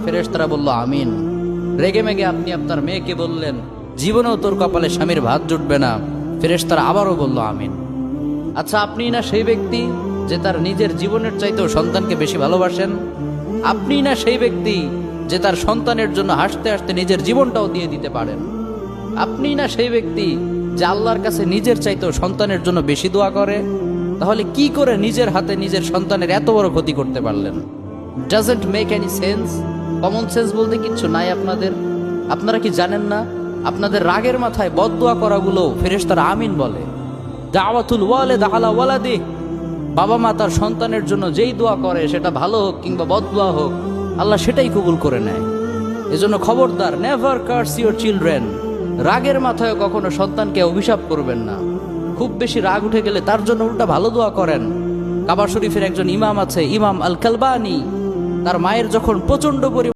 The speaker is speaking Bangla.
ফেরেশতারা বলল আমিন। রেগে মেগে আপনি আপনার মেয়েকে বললেন জীবনেও তোর কপালে স্বামীর ভাত জুটবে না। ফেরেশতারা আবারও বলল আমিন। আচ্ছা, আপনি না সেই ব্যক্তি যে তার নিজের জীবনের চাইতেও সন্তানকে বেশি ভালোবাসেন? আপনি না সেই ব্যক্তি যে তার সন্তানের জন্য হাসতে হাসতে নিজের জীবনটাও দিয়ে দিতে পারেন? আপনি না সেই ব্যক্তি যে আল্লাহর কাছে নিজের চাইতেও সন্তানের জন্য বেশি দোয়া করে? তাহলে কি করে নিজের হাতে নিজের সন্তানের এত বড় ক্ষতি করতে পারলেন? Doesn't make any sense. Common sense বলতে কিচ্ছু নাই আপনাদের? আপনারা কি জানেন না আপনাদের রাগের মাথায় বদদোয়া করাগুলো ফেরেশতারা আমিন বলে? দাওয়াতুল ওয়ালিদ আলা ওয়ালাদি, বাবা মা তার সন্তানের জন্য যেই দোয়া করে সেটা ভালো হোক কিংবা বদদোয়া হোক, আল্লাহ সেটাই কবুল করে নেয়। এজন্য খবরদার, নেভার কার্স ইউর চিলড্রেন। রাগের মাথায় কখনো সন্তানকে অভিশাপ করবেন না। খুব বেশি রাগ উঠে গেলে তার জন্য উল্টা ভালো দোয়া করেন। কাবা শরীফের একজন ইমাম আছে, ইমাম আল কালবানি, তার মায়ের যখন প্রচন্ড